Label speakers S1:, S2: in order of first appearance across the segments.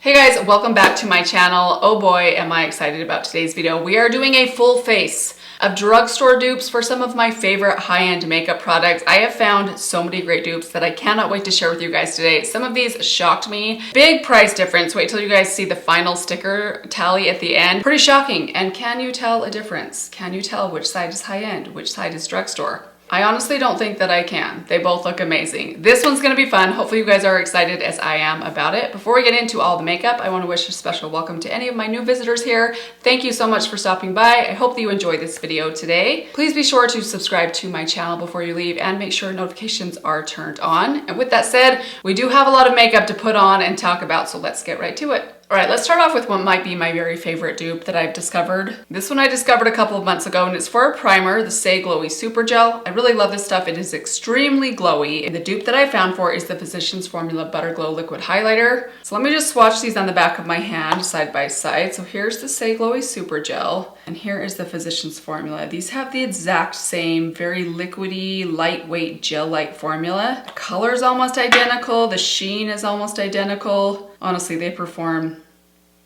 S1: Hey guys, welcome back to my channel. Oh boy, am I excited about today's video. We are doing a full face of drugstore dupes for some of my favorite high-end makeup products. I have found so many great dupes that I cannot wait to share with you guys today. Some of these shocked me. Big price difference. Wait till you guys see the final sticker tally at the end. Pretty shocking. And can you tell a difference? Can you tell which side is high-end, which side is drugstore? I honestly don't think that I can. They both look amazing. This one's gonna be fun. Hopefully you guys are excited as I am about it. Before we get into all the makeup, I wanna wish a special welcome to any of my new visitors here. Thank you so much for stopping by. I hope that you enjoyed this video today. Please be sure to subscribe to my channel before you leave and make sure notifications are turned on. And with that said, we do have a lot of makeup to put on and talk about, so let's get right to it. All right, let's start off with what might be my very favorite dupe that I've discovered. This one I discovered a couple of months ago, and it's for a primer, the Stay Glowy Super Gel. I really love this stuff. It is extremely glowy, and the dupe that I found for is the Physicians Formula Butter Glow Liquid Highlighter. So let me just swatch these on the back of my hand side by side. So here's the Stay Glowy Super Gel, and here is the Physicians Formula. These have the exact same, very liquidy, lightweight, gel-like formula. The color is almost identical. The sheen is almost identical. Honestly, they perform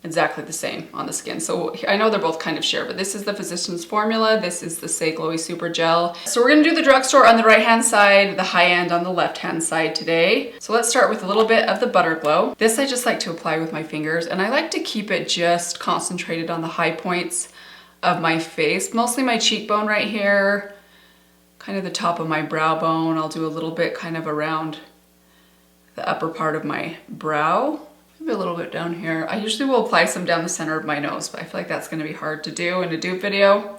S1: exactly the same on the skin. So I know they're both kind of shared, but this is the Physicians Formula. This is the Stay Glowy Super Gel. So we're gonna do the drugstore on the right-hand side, the high-end on the left-hand side today. So let's start with a little bit of the Butter Glow. This I just like to apply with my fingers, and I like to keep it just concentrated on the high points of my face, mostly my cheekbone right here, kind of the top of my brow bone. I'll do a little bit kind of around the upper part of my brow. Maybe a little bit down here. I usually will apply some down the center of my nose, but I feel like that's gonna be hard to do in a dupe video.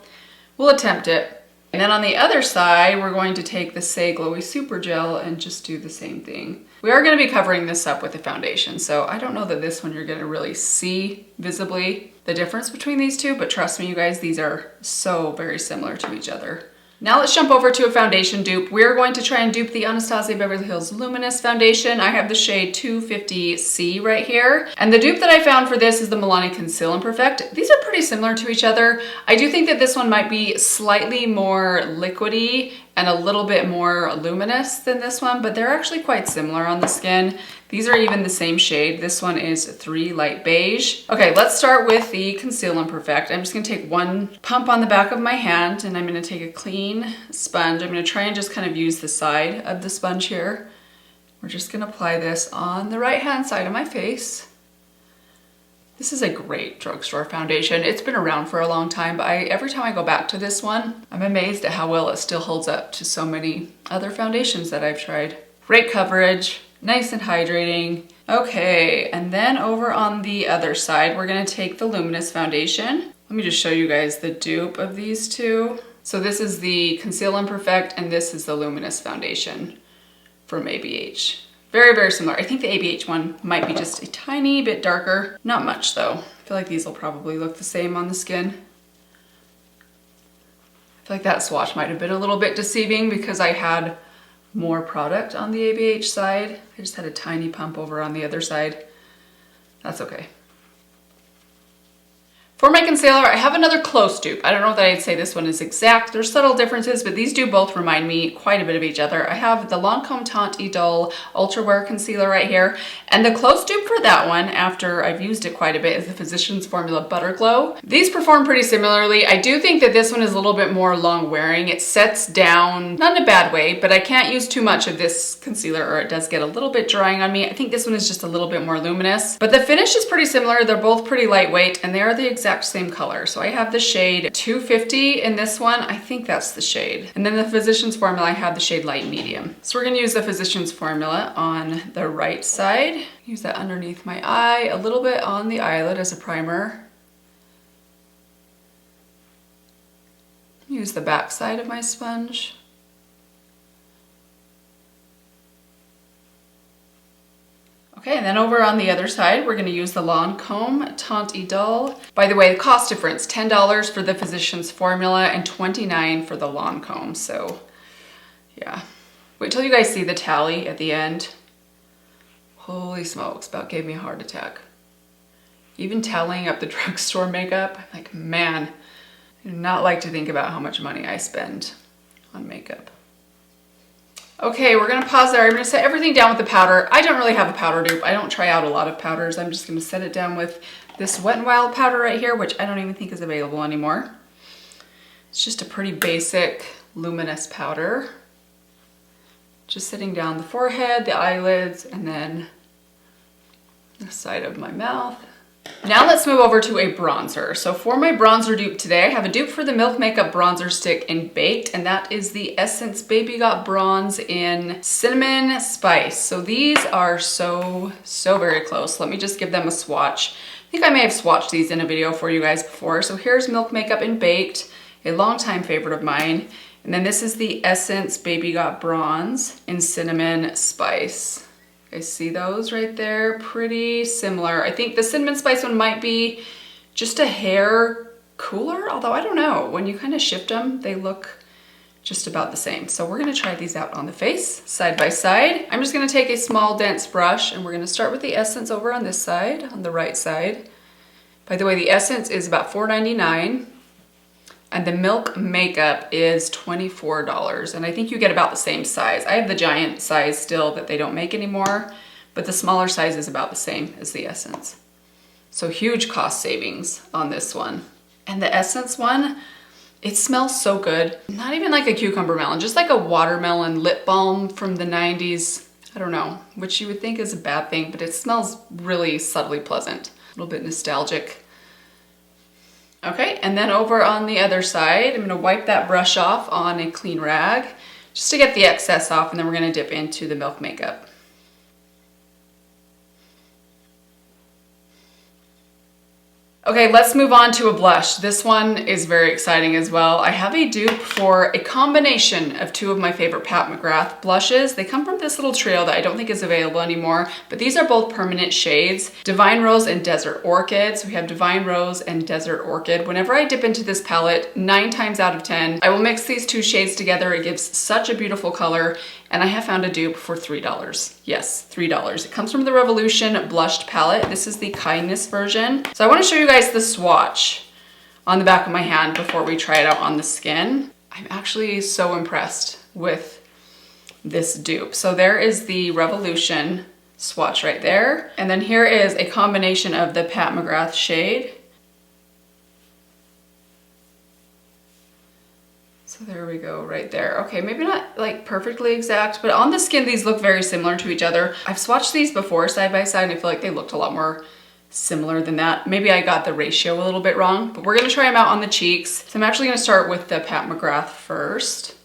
S1: We'll attempt it. And then on the other side, we're going to take the Stay Glowy Super Gel and just do the same thing. We are gonna be covering this up with a foundation, so I don't know that this one you're gonna really see visibly the difference between these two, but trust me, you guys, these are so very similar to each other. Now let's jump over to a foundation dupe. We're going to try and dupe the Anastasia Beverly Hills Luminous Foundation. I have the shade 250C right here. And the dupe that I found for this is the Milani Conceal and Perfect. These are pretty similar to each other. I do think that this one might be slightly more liquidy and a little bit more luminous than this one, but they're actually quite similar on the skin. These are even the same shade. This one is 3 Light Beige. Okay, let's start with the Conceal and Perfect. I'm just gonna take one pump on the back of my hand, and I'm gonna take a clean sponge. I'm gonna try and just kind of use the side of the sponge here. We're just gonna apply this on the right-hand side of my face. This is a great drugstore foundation. It's been around for a long time, but every time I go back to this one, I'm amazed at how well it still holds up to so many other foundations that I've tried. Great coverage, nice and hydrating. Okay, and then over on the other side, we're gonna take the Luminous Foundation. Let me just show you guys the dupe of these two. So this is the Conceal and Perfect, and this is the Luminous Foundation from ABH. Very, very similar. I think the ABH one might be just a tiny bit darker. Not much though. I feel like these will probably look the same on the skin. I feel like that swatch might have been a little bit deceiving because I had more product on the ABH side. I just had a tiny pump over on the other side. That's okay. For my concealer, I have another close dupe. I don't know that I'd say this one is exact. There's subtle differences, but these do both remind me quite a bit of each other. I have the Lancome Teint Idole Ultra Wear Concealer right here. And the close dupe for that one, after I've used it quite a bit, is the Physicians Formula Butter Glow. These perform pretty similarly. I do think that this one is a little bit more long wearing. It sets down, not in a bad way, but I can't use too much of this concealer or it does get a little bit drying on me. I think this one is just a little bit more luminous, but the finish is pretty similar. They're both pretty lightweight and they are the exact same color. So I have the shade 250 in this one. I think that's the shade. And then the Physicians Formula, I have the shade Light Medium. So we're gonna use the Physicians Formula on the right side. Use that underneath my eye, a little bit on the eyelid as a primer. Use the back side of my sponge. Okay, and then over on the other side, we're gonna use the Lancome Teint Idole. By the way, the cost difference, $10 for the Physicians Formula and $29 for the Lancome, so yeah. Wait till you guys see the tally at the end. Holy smokes, about gave me a heart attack. Even tallying up the drugstore makeup, I'm like, man, I do not like to think about how much money I spend on makeup. Okay, we're gonna pause there. I'm gonna set everything down with the powder. I don't really have a powder dupe. I don't try out a lot of powders. I'm just gonna set it down with this Wet n Wild powder right here, which I don't even think is available anymore. It's just a pretty basic luminous powder. Just sitting down the forehead, the eyelids, and then the side of my mouth. Now let's move over to a bronzer. So for my bronzer dupe today, I have a dupe for the Milk Makeup Bronzer Stick in Baked, and that is the Essence Baby Got Bronze in Cinnamon Spice. So these are so very close. Let me just give them a swatch. I think I may have swatched these in a video for you guys before. So here's Milk Makeup in Baked, a longtime favorite of mine. And then this is the Essence Baby Got Bronze in Cinnamon Spice. You guys see those right there? Pretty similar. I think the Cinnamon Spice one might be just a hair cooler, although I don't know. When you kind of shift them, they look just about the same. So we're gonna try these out on the face, side by side. I'm just gonna take a small dense brush and we're gonna start with the Essence over on this side, on the right side. By the way, the Essence is about $4.99. And the Milk Makeup is $24, and I think you get about the same size. I have the giant size still that they don't make anymore, but the smaller size is about the same as the Essence. So huge cost savings on this one. And the Essence one, it smells so good. Not even like a cucumber melon, just like a watermelon lip balm from the 90s. I don't know, which you would think is a bad thing, but it smells really subtly pleasant. A little bit nostalgic. Okay, and then over on the other side, I'm gonna wipe that brush off on a clean rag just to get the excess off, and then we're gonna dip into the Milk Makeup. Okay, let's move on to a blush. This one is very exciting as well. I have a dupe for a combination of two of my favorite Pat McGrath blushes. They come from this little trio that I don't think is available anymore, but these are both permanent shades, Divine Rose and Desert Orchid. So we have Divine Rose and Desert Orchid. Whenever I dip into this palette, 9 times out of 10, I will mix these two shades together. It gives such a beautiful color, and I have found a dupe for $3. Yes, $3. It comes from the Revolution Blushed Palette. This is the Kindness version. So I wanna show you guys the swatch on the back of my hand before we try it out on the skin. I'm actually so impressed with this dupe. So there is the Revolution swatch right there. And then here is a combination of the Pat McGrath shade. So there we go, right there. Okay, maybe not like perfectly exact, but on the skin, these look very similar to each other. I've swatched these before side by side, and I feel like they looked a lot more similar than that. Maybe I got the ratio a little bit wrong, but we're gonna try them out on the cheeks. So I'm actually gonna start with the Pat McGrath first.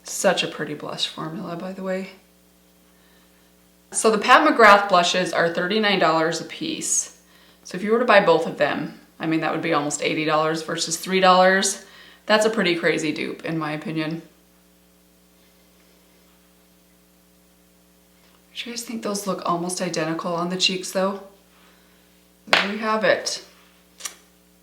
S1: Such a pretty blush formula, by the way. So the Pat McGrath blushes are $39 a piece. So if you were to buy both of them, I mean, that would be almost $80 versus $3. That's a pretty crazy dupe, in my opinion. Do you guys think those look almost identical on the cheeks though? There we have it.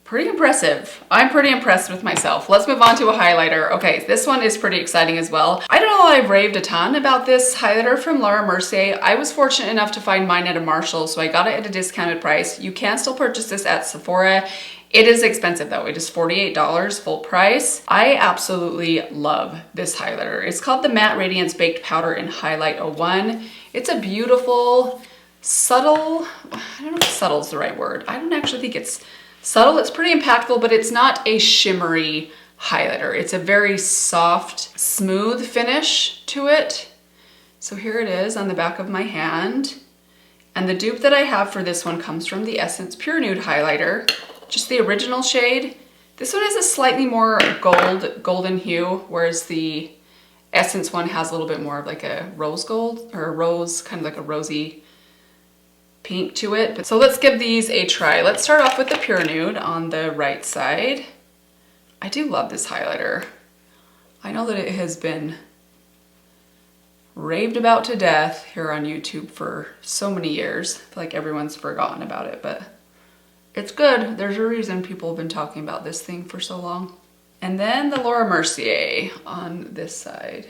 S1: Pretty impressive. I'm pretty impressed with myself. Let's move on to a highlighter. Okay, this one is pretty exciting as well. I don't know that I've raved a ton about this highlighter from Laura Mercier. I was fortunate enough to find mine at a Marshall, so I got it at a discounted price. You can still purchase this at Sephora. It is expensive though. It is $48 full price. I absolutely love this highlighter. It's called the Matte Radiance Baked Powder in Highlight 01. It's a beautiful, subtle, I don't know if subtle is the right word. I don't actually think it's subtle. It's pretty impactful, but it's not a shimmery highlighter. It's a very soft, smooth finish to it. So here it is on the back of my hand. And the dupe that I have for this one comes from the Essence Pure Nude highlighter, just the original shade. This one is a slightly more golden hue, whereas the Essence one has a little bit more of like a rose gold, or a rose, kind of like a rosy pink to it. But so let's give these a try. Let's start off with the Pure Nude on the right side. I do love this highlighter. I know that it has been raved about to death here on YouTube for so many years. I feel like everyone's forgotten about it, but it's good. There's a reason people have been talking about this thing for so long. And then the Laura Mercier on this side.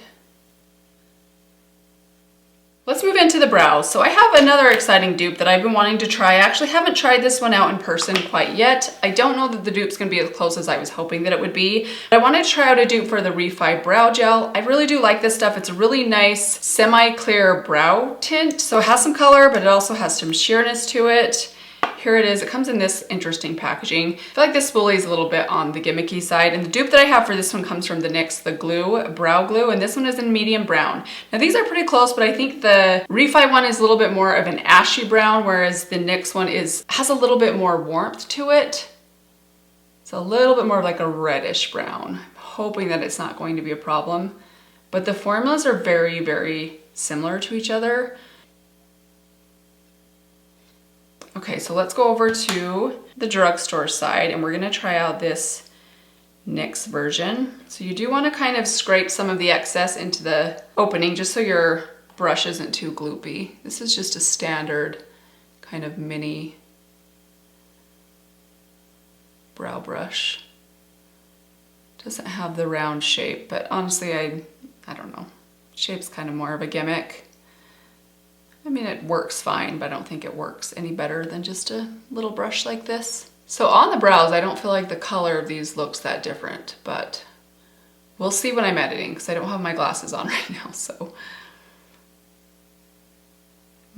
S1: Let's move into the brows. So I have another exciting dupe that I've been wanting to try. I actually haven't tried this one out in person quite yet. I don't know that the dupe's gonna be as close as I was hoping that it would be, but I wanted to try out a dupe for the Refi Brow Gel. I really do like this stuff. It's a really nice semi-clear brow tint. So it has some color, but it also has some sheerness to it. Here it is. It comes in this interesting packaging. I feel like this spoolie is a little bit on the gimmicky side, and the dupe that I have for this one comes from the NYX The Glue Brow Glue, and this one is in medium brown. Now these are pretty close, but I think the Refi one is a little bit more of an ashy brown, whereas the NYX one has a little bit more warmth to it. It's a little bit more of like a reddish brown. I'm hoping that it's not going to be a problem, but the formulas are very, very similar to each other. Okay, so let's go over to the drugstore side, and we're gonna try out this NYX version. So you do wanna kind of scrape some of the excess into the opening just so your brush isn't too gloopy. This is just a standard kind of mini brow brush. Doesn't have the round shape, but honestly, I don't know. Shape's kind of more of a gimmick. I mean, it works fine, but I don't think it works any better than just a little brush like this. So on the brows, I don't feel like the color of these looks that different, but we'll see when I'm editing because I don't have my glasses on right now, so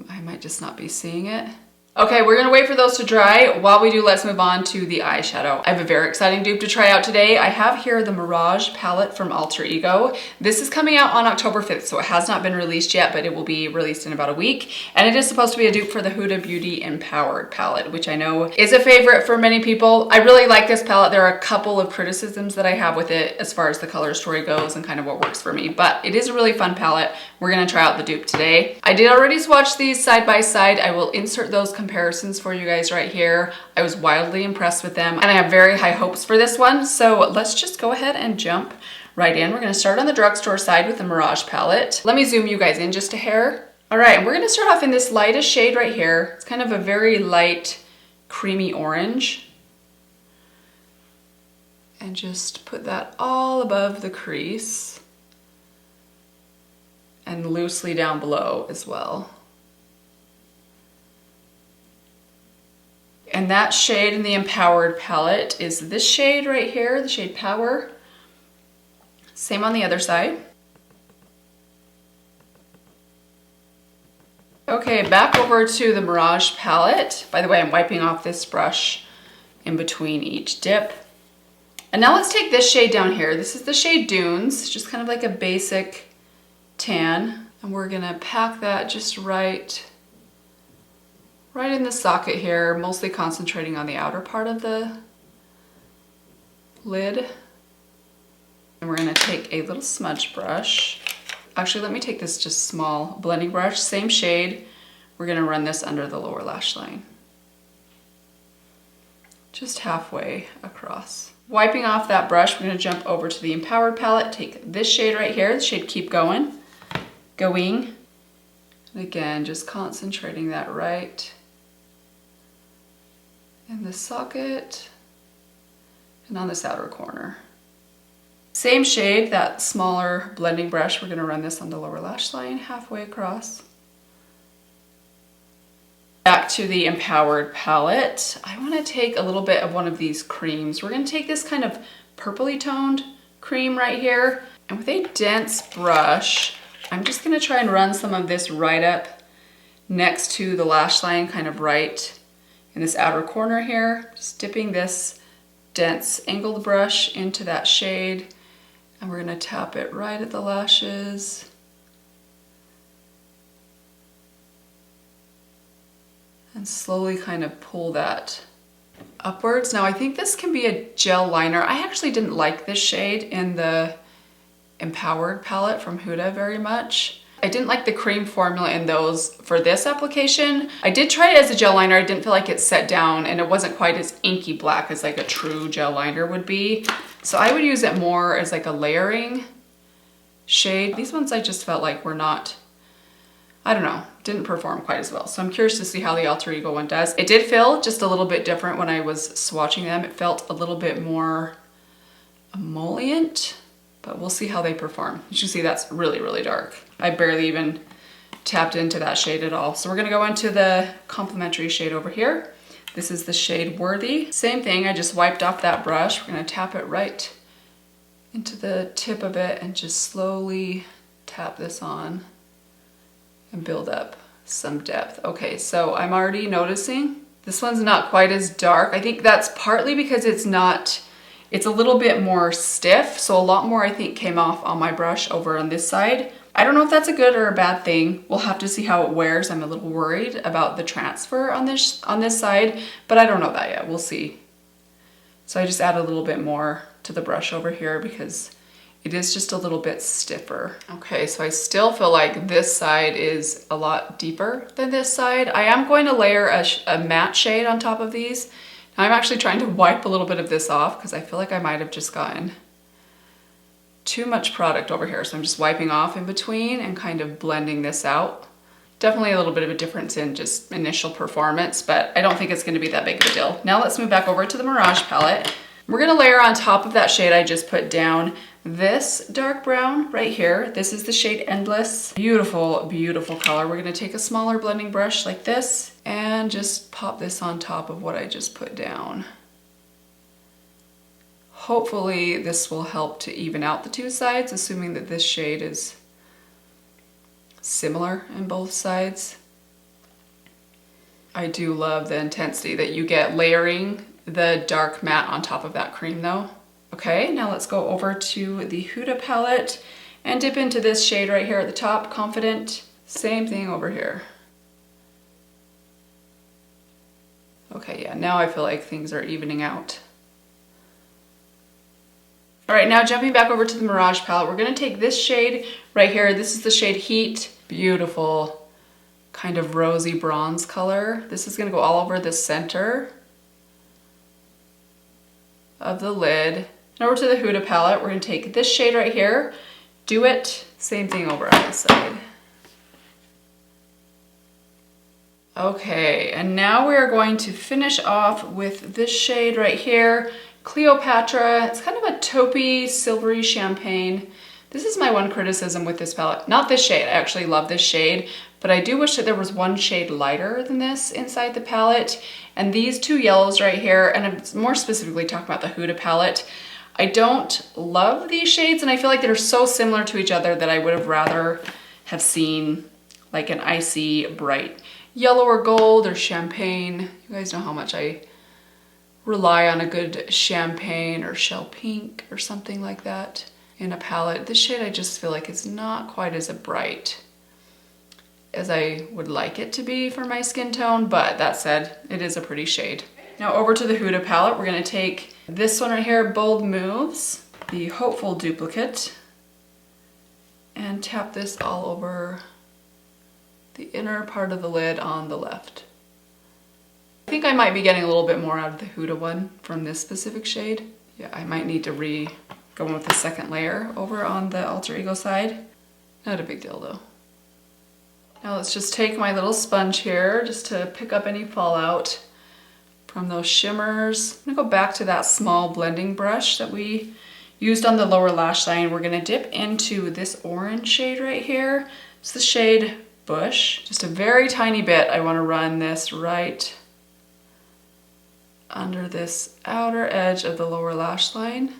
S1: I might just not be seeing it. Okay, we're gonna wait for those to dry. While we do, let's move on to the eyeshadow. I have a very exciting dupe to try out today. I have here the Mirage palette from Alter Ego. This is coming out on October 5th, so it has not been released yet, but it will be released in about a week. And it is supposed to be a dupe for the Huda Beauty Empowered palette, which I know is a favorite for many people. I really like this palette. There are a couple of criticisms that I have with it as far as the color story goes and kind of what works for me, but it is a really fun palette. We're gonna try out the dupe today. I did already swatch these side by side. I will insert those comparisons for you guys right here. I was wildly impressed with them, and I have very high hopes for this one. So let's just go ahead and jump right in. We're gonna start on the drugstore side with the Mirage palette. Let me zoom you guys in just a hair. All right, and we're gonna start off in this lightest shade right here. It's kind of a very light, creamy orange. And just put that all above the crease and loosely down below as well. And that shade in the Empowered palette is this shade right here, the shade Power. Same on the other side. Okay, back over to the Mirage palette. By the way, I'm wiping off this brush in between each dip. And now let's take this shade down here. This is the shade Dunes, just kind of like a basic tan. And we're gonna pack that just right in the socket here, mostly concentrating on the outer part of the lid. And we're gonna take a little smudge brush. Actually, let me take this just small blending brush, same shade. We're gonna run this under the lower lash line. Just halfway across. Wiping off that brush, we're gonna jump over to the Empowered palette, take this shade right here, the shade Keep Going. And again, just concentrating that right in the socket and on this outer corner. Same shade, that smaller blending brush, we're gonna run this on the lower lash line halfway across. Back to the Empowered palette. I wanna take a little bit of one of these creams. We're gonna take this kind of purpley toned cream right here, and with a dense brush, I'm just gonna try and run some of this right up next to the lash line, kind of right in this outer corner here. Just dipping this dense angled brush into that shade, and we're gonna tap it right at the lashes. And slowly kind of pull that upwards. Now I think this can be a gel liner. I actually didn't like this shade in the Empowered palette from Huda very much. I didn't like the cream formula in those for this application. I did try it as a gel liner. I didn't feel like it set down, and it wasn't quite as inky black as like a true gel liner would be. So I would use it more as like a layering shade. These ones I just felt like were not, I don't know, didn't perform quite as well. So I'm curious to see how the Alter Ego one does. It did feel just a little bit different when I was swatching them. It felt a little bit more emollient, but we'll see how they perform. You can see that's really, really dark. I barely even tapped into that shade at all. So we're gonna go into the complementary shade over here. This is the shade Worthy. Same thing, I just wiped off that brush. We're gonna tap it right into the tip of it and just slowly tap this on and build up some depth. Okay, so I'm already noticing this one's not quite as dark. I think that's partly because it's a little bit more stiff. So a lot more I think came off on my brush over on this side. I don't know if that's a good or a bad thing. We'll have to see how it wears. I'm a little worried about the transfer on this side, but I don't know that yet. We'll see. So I just add a little bit more to the brush over here because it is just a little bit stiffer. Okay, so I still feel like this side is a lot deeper than this side. I am going to layer a matte shade on top of these. Now I'm actually trying to wipe a little bit of this off because I feel like I might have just gotten too much product over here. So I'm just wiping off in between and kind of blending this out. Definitely a little bit of a difference in just initial performance, but I don't think it's going to be that big of a deal. Now let's move back over to the Mirage palette. We're going to layer on top of that shade I just put down this dark brown right here. This is the shade Endless. Beautiful, beautiful color. We're going to take a smaller blending brush like this and just pop this on top of what I just put down. Hopefully this will help to even out the two sides, assuming that this shade is similar in both sides. I do love the intensity that you get layering the dark matte on top of that cream though. Okay, now let's go over to the Huda palette and dip into this shade right here at the top, Confident. Same thing over here. Okay, yeah, now I feel like things are evening out. All right, now jumping back over to the Mirage palette, we're gonna take this shade right here. This is the shade Heat. Beautiful, kind of rosy bronze color. This is gonna go all over the center of the lid. And over to the Huda palette, we're gonna take this shade right here, Do It. Same thing over on this side. Okay, and now we're going to finish off with this shade right here, Cleopatra. It's kind of a taupey, silvery champagne. This is my one criticism with this palette. Not this shade, I actually love this shade, but I do wish that there was one shade lighter than this inside the palette. And these two yellows right here, and I'm more specifically talking about the Huda palette, I don't love these shades, and I feel like they're so similar to each other that I would have rather have seen like an icy bright yellow or gold or champagne. You guys know how much I rely on a good champagne or shell pink or something like that in a palette. This shade I just feel like it's not quite as bright as I would like it to be for my skin tone, but that said, it is a pretty shade. Now over to the Huda palette, we're gonna take this one right here, Bold Moves, the Hopeful Duplicate, and tap this all over the inner part of the lid on the left. I think I might be getting a little bit more out of the Huda one from this specific shade. Yeah, I might need to go in with the second layer over on the Alter Ego side. Not a big deal though. Now let's just take my little sponge here just to pick up any fallout from those shimmers. I'm gonna go back to that small blending brush that we used on the lower lash line. We're gonna dip into this orange shade right here. It's the shade Bush. Just a very tiny bit. I wanna run this right under this outer edge of the lower lash line.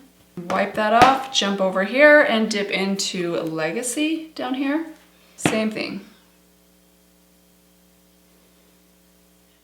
S1: Wipe that off, jump over here and dip into Legacy down here. Same thing.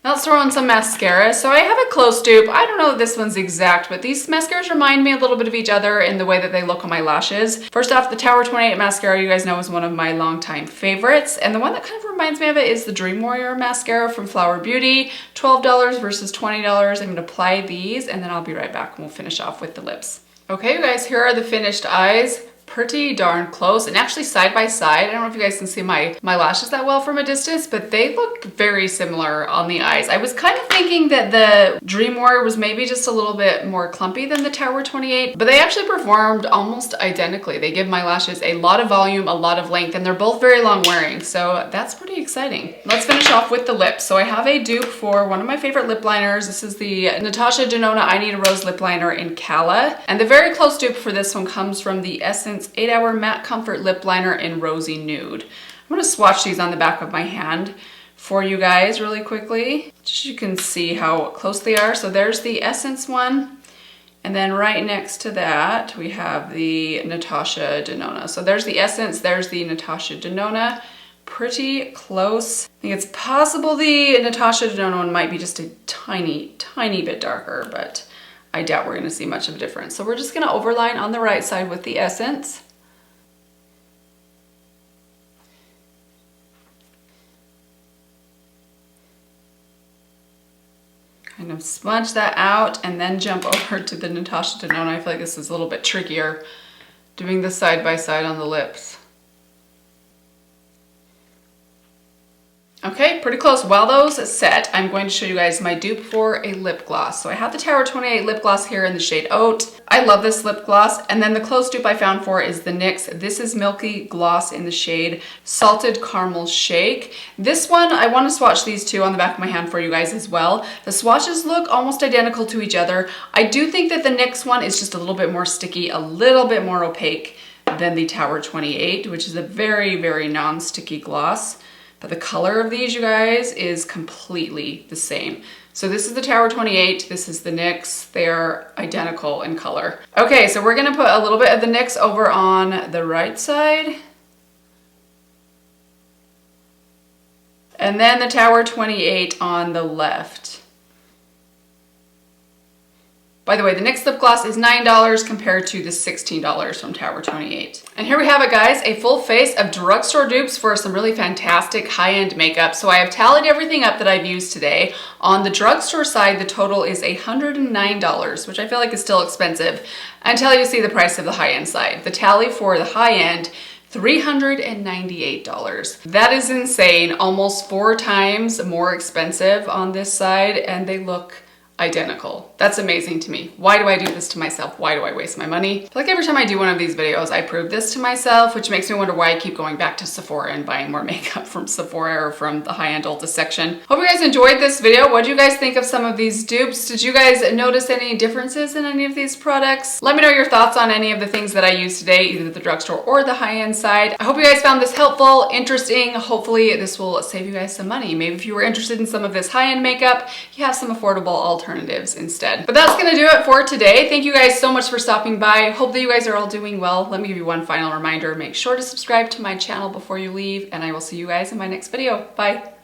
S1: Now let's throw on some mascara. So I have a close dupe. I don't know if this one's exact, but these mascaras remind me a little bit of each other in the way that they look on my lashes. First off, the Tower 28 mascara, you guys know, is one of my longtime favorites. And the one that kind of reminds me of it is the Dream Warrior mascara from Flower Beauty. $12 versus $20. I'm gonna apply these and then I'll be right back and we'll finish off with the lips. Okay, you guys, here are the finished eyes. Pretty darn close, and actually side by side. I don't know if you guys can see my lashes that well from a distance, but they look very similar on the eyes. I was kind of thinking that the Dream Warrior was maybe just a little bit more clumpy than the Tower 28, but they actually performed almost identically. They give my lashes a lot of volume, a lot of length, and they're both very long wearing, so that's pretty exciting. Let's finish off with the lips. So I have a dupe for one of my favorite lip liners. This is the Natasha Denona I Need a Rose lip liner in Cala, and the very close dupe for this one comes from the Essence 8 Hour Matte Comfort Lip Liner in Rosy Nude. going to swatch these on the back of my hand for you guys really quickly, just so you can see how close they are. So there's the Essence one. And then right next to that, we have the Natasha Denona. So there's the Essence, there's the Natasha Denona. Pretty close. I think it's possible the Natasha Denona one might be just a tiny bit darker, but I doubt we're gonna see much of a difference. So we're just gonna overline on the right side with the Essence. Kind of smudge that out and then jump over to the Natasha Denona. I feel like this is a little bit trickier doing the side by side on the lips. Okay, pretty close. While those set, I'm going to show you guys my dupe for a lip gloss. So I have the Tower 28 lip gloss here in the shade Oat. I love this lip gloss. And then the close dupe I found for is the NYX This Is Milky Gloss in the shade Salted Caramel Shake. This one, I want to swatch these two on the back of my hand for you guys as well. The swatches look almost identical to each other. I do think that the NYX one is just a little bit more sticky, a little bit more opaque than the Tower 28, which is a very non-sticky gloss. But the color of these, you guys, is completely the same. So this is the Tower 28, this is the NYX. They are identical in color. Okay, so we're gonna put a little bit of the NYX over on the right side. And then the Tower 28 on the left. By the way, the NYX lip gloss is $9 compared to the $16 from Tower 28. And here we have it, guys, a full face of drugstore dupes for some really fantastic high-end makeup. So I have tallied everything up that I've used today. On the drugstore side, the total is $109, which I feel like is still expensive until you see the price of the high-end side. The tally for the high-end, $398. That is insane, almost 4 times more expensive on this side, and they look identical. That's amazing to me. Why do I do this to myself? Why do I waste my money? I feel like every time I do one of these videos, I prove this to myself, which makes me wonder why I keep going back to Sephora and buying more makeup from Sephora or from the high-end Ulta section. Hope you guys enjoyed this video. What do you guys think of some of these dupes? Did you guys notice any differences in any of these products? Let me know your thoughts on any of the things that I used today, either the drugstore or the high-end side. I hope you guys found this helpful, interesting. Hopefully this will save you guys some money. Maybe if you were interested in some of this high-end makeup, you have some affordable alternatives instead. But that's gonna do it for today. Thank you guys so much for stopping by. Hope that you guys are all doing well. Let me give you one final reminder. Make sure to subscribe to my channel before you leave, and I will see you guys in my next video. Bye.